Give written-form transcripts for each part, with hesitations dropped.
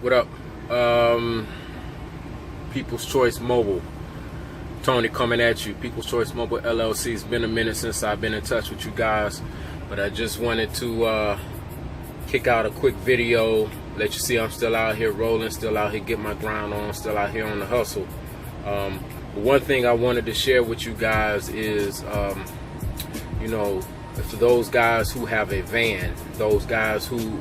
What up? People's Choice Mobile. Tony coming at you. People's Choice Mobile LLC. It's been a minute since I've been in touch with you guys, but I just wanted to kick out a quick video, let you see I'm still out here rolling, still out here getting my grind on, still out here on the hustle. One thing I wanted to share with you guys is, you know, for those guys who have a van, those guys who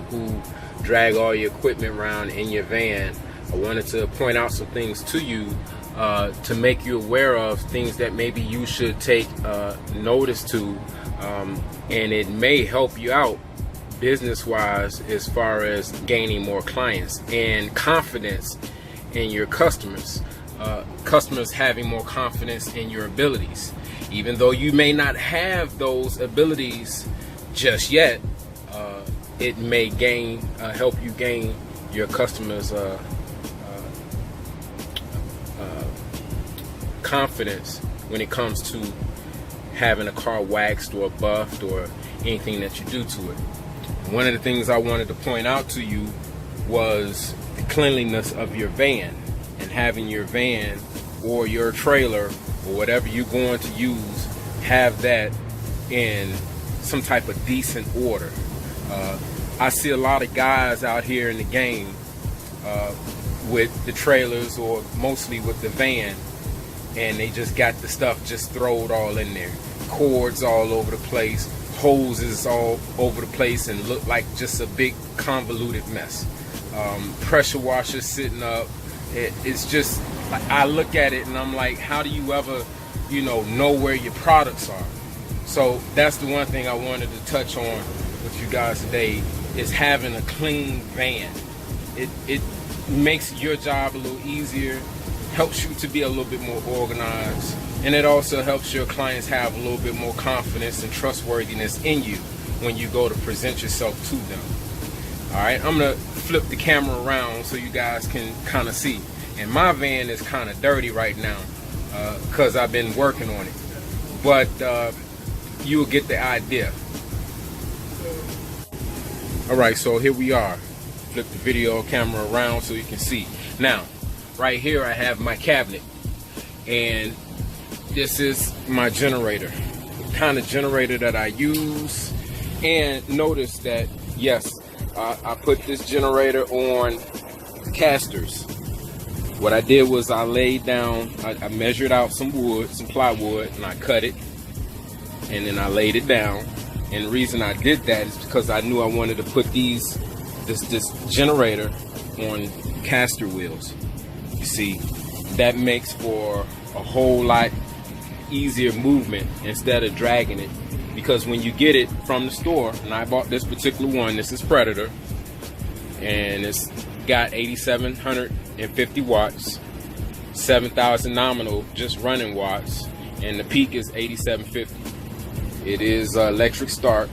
drag all your equipment around in your van, I wanted to point out some things to you to make you aware of things that maybe you should take notice to, and it may help you out business-wise as far as gaining more clients and confidence in your customers. Customers having more confidence in your abilities. Even though you may not have those abilities just yet, it may help you gain your customers' confidence when it comes to having a car waxed or buffed or anything that you do to it. One of the things I wanted to point out to you was the cleanliness of your van, and having your van or your trailer or whatever you're going to use, have that in some type of decent order. I see a lot of guys out here in the game with the trailers or mostly with the van, and they just got the stuff just thrown all in there. Cords all over the place, hoses all over the place, and look like just a big convoluted mess. Pressure washers sitting up. It's just, I look at it and I'm like, how do you ever, know where your products are? So that's the one thing I wanted to touch on with you guys today, is having a clean van. It makes your job a little easier, helps you to be a little bit more organized, and it also helps your clients have a little bit more confidence and trustworthiness in you when you go to present yourself to them. All right, I'm gonna flip the camera around so you guys can kind of see. And my van is kind of dirty right now because I've been working on it, but you'll get the idea. All right, so here we are. Flip the video camera around so you can see. Now, right here I have my cabinet, and this is my generator, the kind of generator that I use. And notice that, yes, I put this generator on casters. What I did was I laid down, I measured out some wood, some plywood, and I cut it, and then I laid it down. And the reason I did that is because I knew I wanted to put this generator on caster wheels. You see, that makes for a whole lot easier movement instead of dragging it. Because when you get it from the store, and I bought this particular one, this is Predator, and it's got 8,750 watts, 7,000 nominal just running watts, and the peak is 8,750. It is electric start,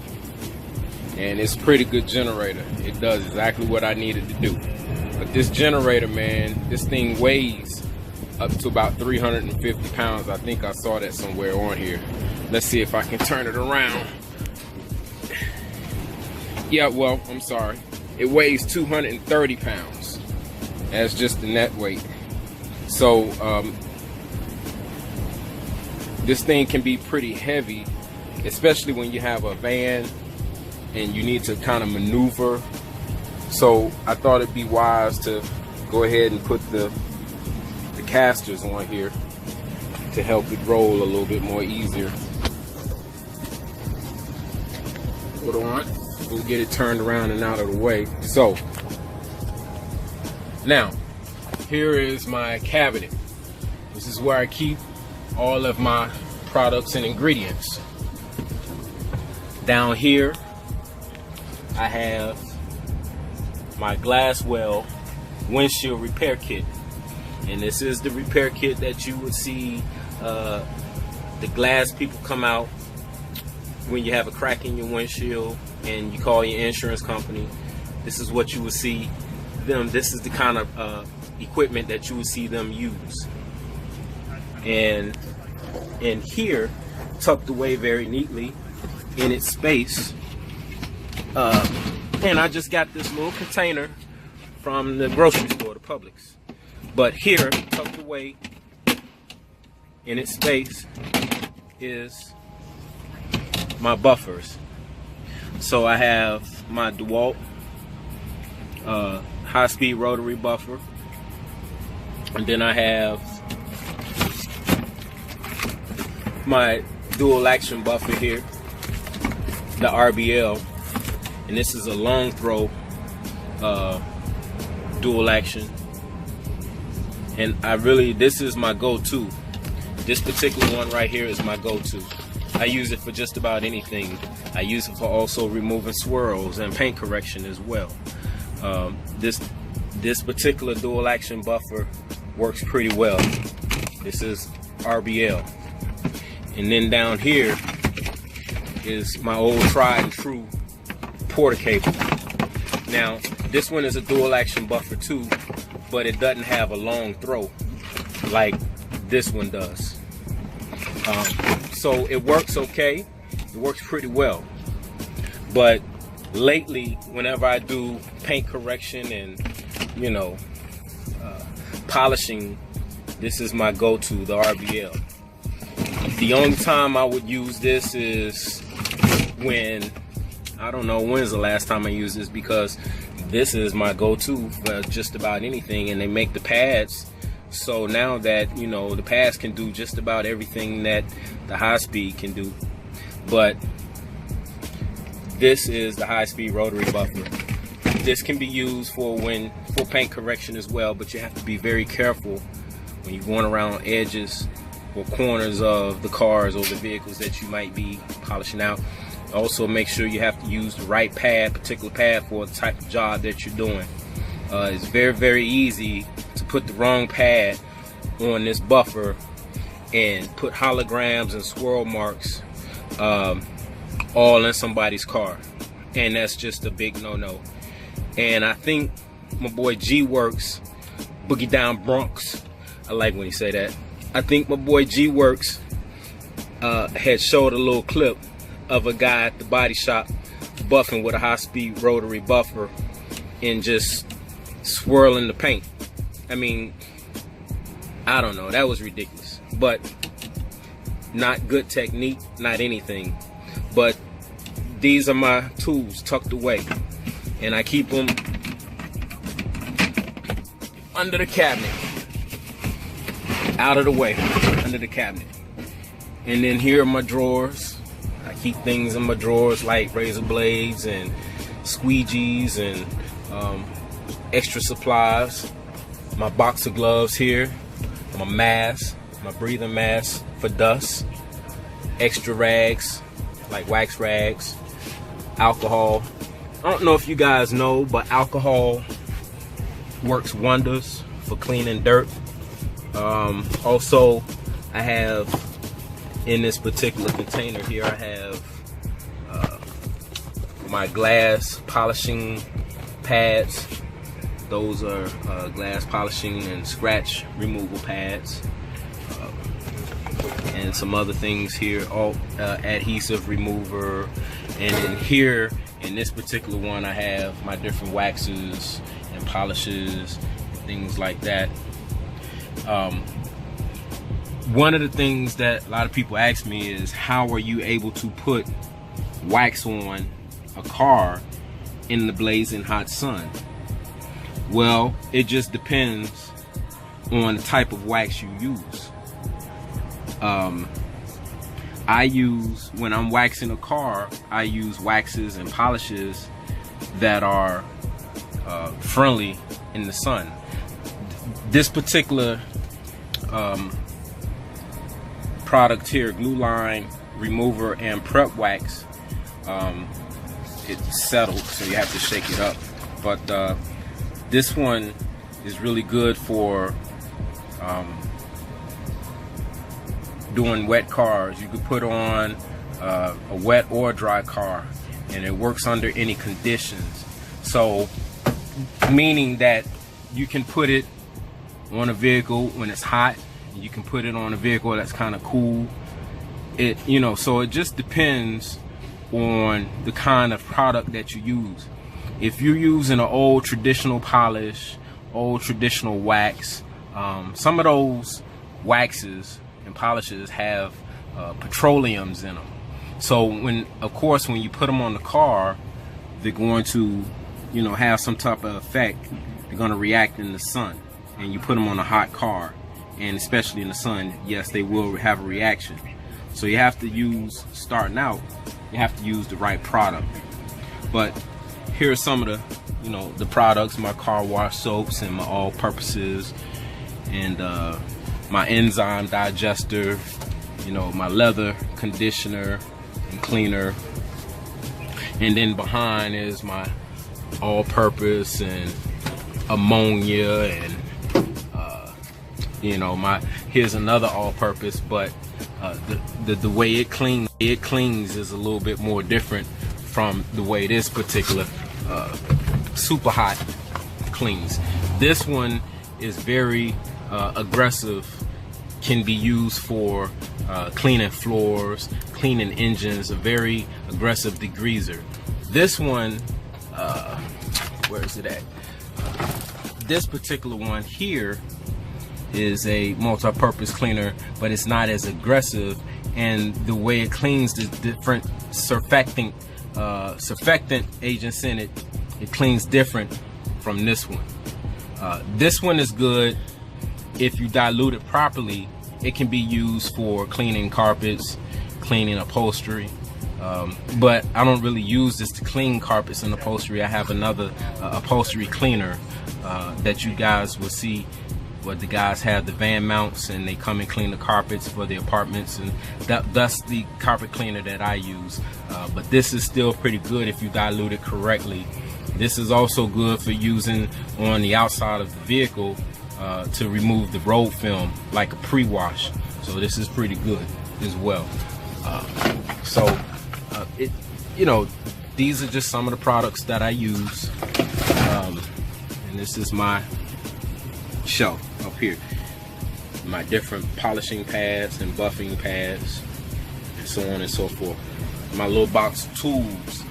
and it's a pretty good generator. It does exactly what I needed to do. But this generator, man, this thing weighs up to about 350 pounds. I think I saw that somewhere on here. Let's see if I can turn it around. Yeah, well, I'm sorry. It weighs 230 pounds. That's just the net weight. So this thing can be pretty heavy, especially when you have a van and you need to kind of maneuver. So I thought it'd be wise to go ahead and put the casters on here to help it roll a little bit more easier. Hold on, we'll get it turned around and out of the way. So now here is my cabinet. This is where I keep all of my products and ingredients. Down here I have my Glasswell windshield repair kit, and this is the repair kit that you would see the glass people come out when you have a crack in your windshield and you call your insurance company. This is what you would see them. This is the kind of equipment that you would see them use. And in here, tucked away very neatly in its space, and I just got this little container from the grocery store, the Publix. But here, tucked away in its space, is my buffers. So I have my DeWalt high-speed rotary buffer, and then I have my dual action buffer here, the RBL, and this is a long throw dual action, and this is my go-to. This particular one right here is my go-to. I use it for just about anything. I use it for also removing swirls and paint correction as well. This particular dual action buffer works pretty well. This is RBL. And then down here is my old tried and true porter cable. Now, this one is a dual action buffer too, but it doesn't have a long throw like this one does. So it works okay. It works pretty well. But lately, whenever I do paint correction and, you know, polishing, this is my go-to, the RBL. The only time I would use this is when, I don't know when's the last time I used this, because this is my go-to for just about anything, and they make the pads. So now that, you know, the pads can do just about everything that the high speed can do. But this is the high speed rotary buffer. This can be used for paint correction as well, but you have to be very careful when you're going around edges or corners of the cars or the vehicles that you might be polishing out. Also, make sure you have to use the right pad, particular pad for the type of job that you're doing. It's very, very easy to put the wrong pad on this buffer and put holograms and swirl marks all in somebody's car, and that's just a big no-no. And I think my boy G-Works, Boogie Down Bronx, I like when he say that. I think my boy G-Works had showed a little clip of a guy at the body shop buffing with a high-speed rotary buffer and just swirling the paint. I mean, I don't know, that was ridiculous, but not good technique, not anything. But these are my tools tucked away, and I keep them under the cabinet, out of the way, under the cabinet. And then here are my drawers. I keep things in my drawers like razor blades and squeegees and extra supplies. My boxer gloves here, my mask, my breathing mask for dust, extra rags like wax rags, alcohol. I don't know if you guys know, but alcohol works wonders for cleaning dirt. Also, I have in this particular container here, I have my glass polishing pads. Those are glass polishing and scratch removal pads, and some other things here, all adhesive remover. And then here in this particular one, I have my different waxes and polishes, things like that. One of the things that a lot of people ask me is, how are you able to put wax on a car in the blazing hot sun? Well, it just depends on the type of wax you use. When I'm waxing a car, I use waxes and polishes that are friendly in the sun. This particular product here, glue line remover and prep wax, it's settled, so you have to shake it up. But this one is really good for doing wet cars. You could put on a wet or dry car, and it works under any conditions. So, meaning that you can put it on a vehicle when it's hot, and you can put it on a vehicle that's kind of cool. So it just depends on the kind of product that you use. if you're using an old traditional polish, old traditional wax, some of those waxes and polishes have petroleums in them. So of course, when you put them on the car, they're going to, have some type of effect. They're going to react in the sun, and you put them on a hot car, and especially in the sun, yes, they will have a reaction. So you have to use, starting out, you have to use the right product. But here are some of the, the products: my car wash soaps and my all-purposes, and my enzyme digester, my leather conditioner and cleaner. And then behind is my all-purpose and ammonia, and here's another all-purpose, but the way it cleans is a little bit more different from the way this particular super hot cleans. This one is very aggressive, can be used for cleaning floors, cleaning engines, a very aggressive degreaser. This one, where is it at? This particular one here is a multi-purpose cleaner, but it's not as aggressive, and the way it cleans the different surfactant agents in it, it cleans different from this one. This one is good if you dilute it properly. It can be used for cleaning carpets, cleaning upholstery, but I don't really use this to clean carpets and upholstery. I have another upholstery cleaner that you guys will see, where the guys have the van mounts and they come and clean the carpets for the apartments, and that's the carpet cleaner that I use. But this is still pretty good if you dilute it correctly. This is also good for using on the outside of the vehicle to remove the road film, like a pre-wash. So this is pretty good as well. These are just some of the products that I use, and this is my shelf up here, my different polishing pads and buffing pads, and so on and so forth. My little box of tools,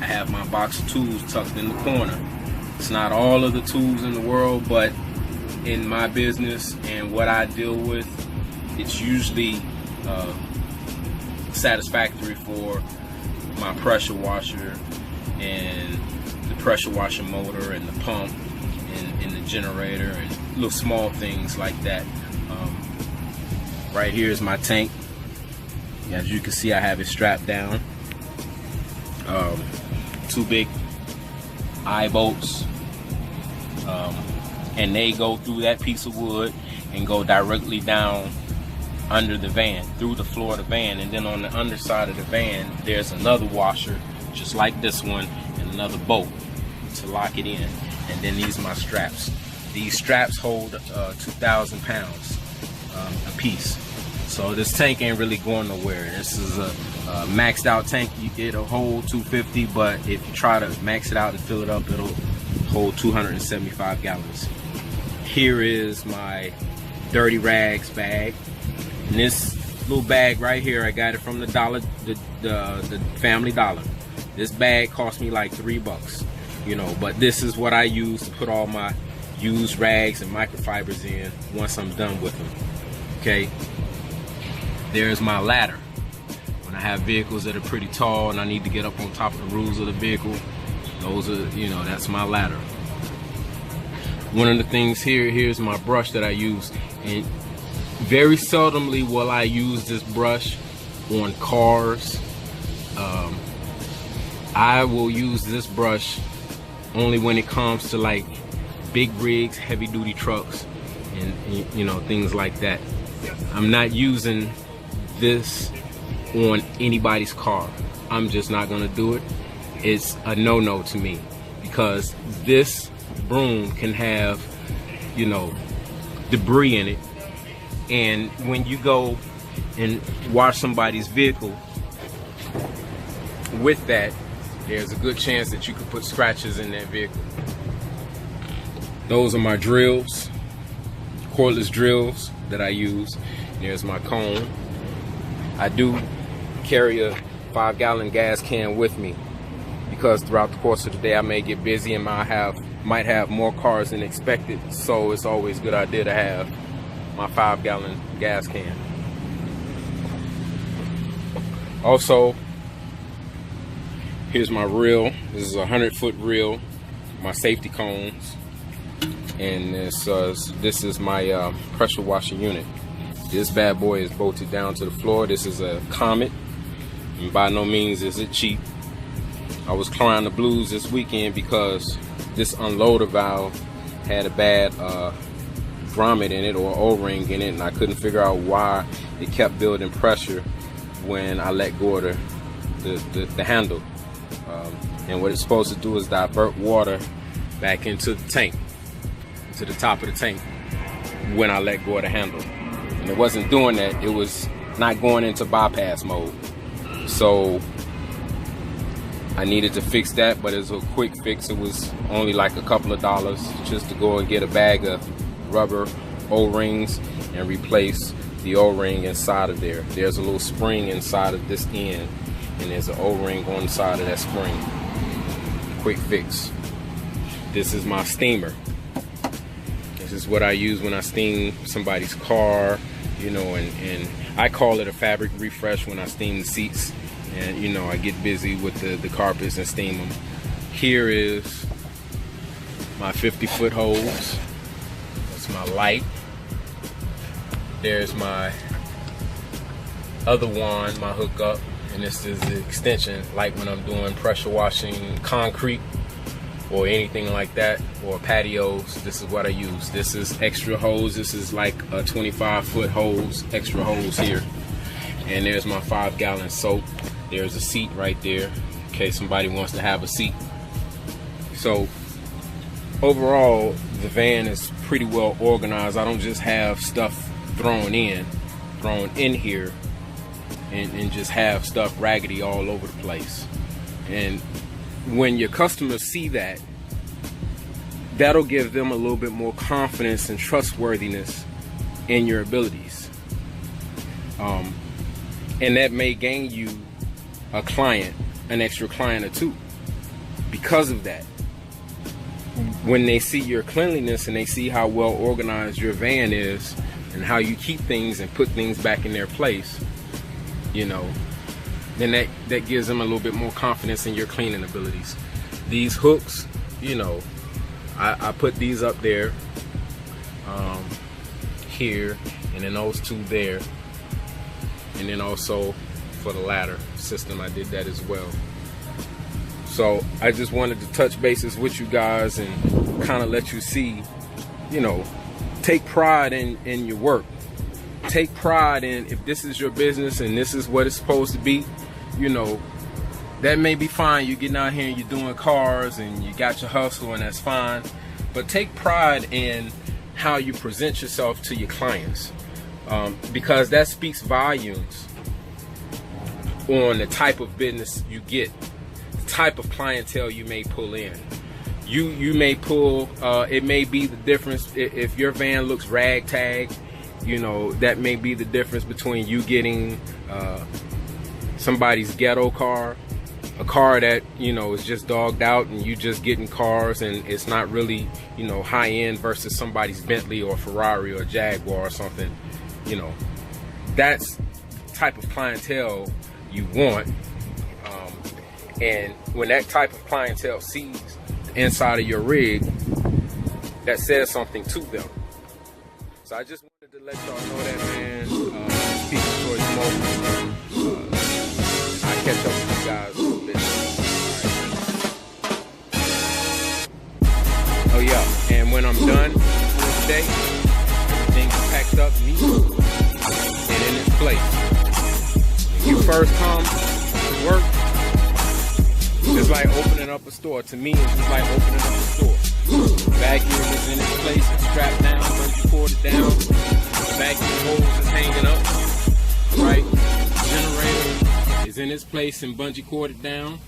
I have my box of tools tucked in the corner. It's not all of the tools in the world, but in my business and what I deal with, it's usually satisfactory for my pressure washer and the pressure washer motor and the pump and the generator and little small things like that. Right here is my tank. As you can see, I have it strapped down. Two big eye bolts, and they go through that piece of wood and go directly down under the van, through the floor of the van. And then on the underside of the van, there's another washer just like this one, and another bolt to lock it in. And then these are my straps. These straps hold 2,000 pounds a piece. So this tank ain't really going nowhere. This is a maxed out tank. It'll hold 250, but if you try to max it out and fill it up, it'll hold 275 gallons. Here is my dirty rags bag. And this little bag right here, I got it from the the Family Dollar. This bag cost me like $3, but this is what I use to put all my used rags and microfibers in once I'm done with them. Okay, there's my ladder. When I have vehicles that are pretty tall and I need to get up on top of the roofs of the vehicle, those are, that's my ladder. One of the things here's my brush that I use, and very seldomly will I use this brush on cars. I will use this brush only when it comes to like big rigs, heavy duty trucks, and things like that. I'm not using this on anybody's car. I'm just not gonna do it. It's a no-no to me, because this broom can have debris in it, and when you go and wash somebody's vehicle with that, there's a good chance that you could put scratches in that vehicle. Those are my drills, cordless drills that I use. There's my comb. I do carry a 5-gallon gas can with me because throughout the course of the day I may get busy and might have more cars than expected. So it's always a good idea to have my 5-gallon gas can. Also, here's my reel. This is a 100-foot reel, my safety cones, and this is my pressure washer unit. This bad boy is bolted down to the floor. This is a Comet, and by no means is it cheap. I was crying the blues this weekend because this unloader valve had a bad grommet in it, or O-ring in it, and I couldn't figure out why it kept building pressure when I let go of the handle. And what it's supposed to do is divert water back into the tank, to the top of the tank, when I let go of the handle. And it wasn't doing that. It was not going into bypass mode. So I needed to fix that, but it's a quick fix. It was only like a couple of dollars just to go and get a bag of rubber O-rings and replace the O-ring inside of there. There's a little spring inside of this end, and there's an O-ring on the side of that spring. Quick fix. This is my steamer. This is what I use when I steam somebody's car, you know, and I call it a fabric refresh when I steam the seats, and you know, I get busy with the carpets and steam them. Here is my 50-foot hose. That's my light. There's my other wand, my hookup, and this is the extension, like when I'm doing pressure washing concrete or anything like that, or patios. This is what I use. This is extra hose. This is like a 25-foot hose, extra hose here. And there's my 5-gallon soap. There's a seat right there in case somebody wants to have a seat. So overall, the van is pretty well organized. I don't just have stuff thrown in here and just have stuff raggedy all over the place. And when your customers see that, that'll give them a little bit more confidence and trustworthiness in your abilities. And that may gain you a client, an extra client or two, because of that. When they see your cleanliness and they see how well organized your van is and how you keep things and put things back in their place, you know, then that gives them a little bit more confidence in your cleaning abilities. These hooks, you know, I put these up there, here, and then those two there, and then also for the ladder system I did that as well. So I just wanted to touch bases with you guys and kind of let you see, you know, take pride in your work. Take pride in, if this is your business and this is what it's supposed to be, you know, that may be fine. You're getting out here and you're doing cars and you got your hustle, and that's fine. But take pride in how you present yourself to your clients, because that speaks volumes on the type of business you get, the type of clientele you may pull in. You may pull, it may be the difference if your van looks ragtag. You know, that may be the difference between you getting somebody's ghetto car, a car that, you know, is just dogged out, and you just getting cars and it's not really, you know, high end, versus somebody's Bentley or Ferrari or Jaguar or something. You know, that's the type of clientele you want. And when that type of clientele sees the inside of your rig, that says something to them. So I just wanted to let y'all know that, man. People's Choice Mobile. I'll catch up with you guys a little bit. Right. Oh yeah, and when I'm done for today, everything's packed up neat and in its place. When you first come to work, it's like opening up a store. To me, it's just like opening up a store. Vacuum is in its place, it's strapped down, bungee corded down. Vacuum hose is hanging up, right? Generator is in its place and bungee corded down.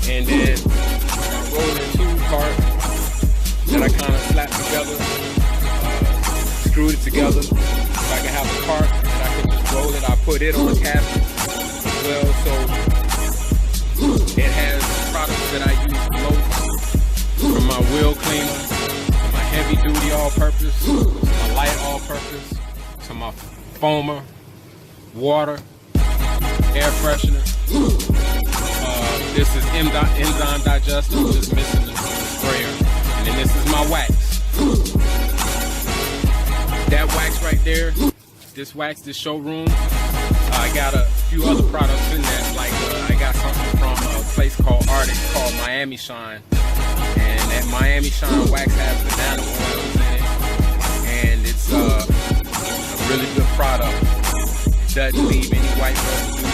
And then a rolling tube cart that I kind of slapped together, screwed it together. If I can have a cart that I can just roll it, I put it on a cabinet as well. So It has products that I use the most, from my wheel cleaner, to my heavy duty all-purpose, to my light all-purpose, to my foamer, water, air freshener. This is enzyme digester. I'm just missing the sprayer. And then this is my wax. That wax right there, this wax, this showroom, I got a few other products in there. Like I got something from a place called Arctic called Miami Shine. And that Miami Shine wax has banana oils in it. And it's a really good product. It doesn't leave any white residue.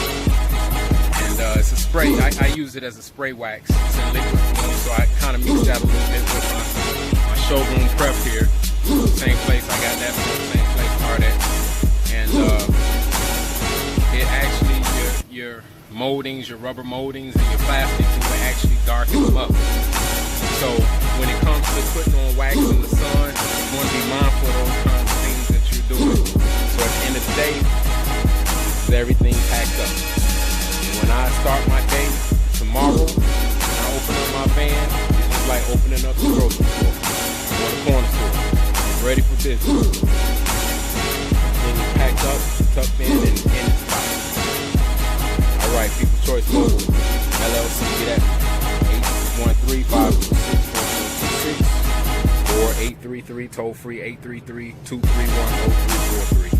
And it's a spray. I use it as a spray wax. It's in liquid form, so I kind of mix that a little bit with my showroom prep here. Same place I got that from, same place Arctic. And it actually, your moldings, your rubber moldings, and your plastics, it will actually darken them up. So when it comes to putting on wax in the sun, you want to be mindful of those kinds of things that you're doing. So at the end of the day, everything packed up. And when I start my day tomorrow, when I open up my van, it's just like opening up the grocery store or the corner store. I'm ready for business. Everything packed up, tucked in, and in its spot. All right, People's Choice Mobile LLC, get at me. 813-526-4426 or 833 toll free 833-231-0343.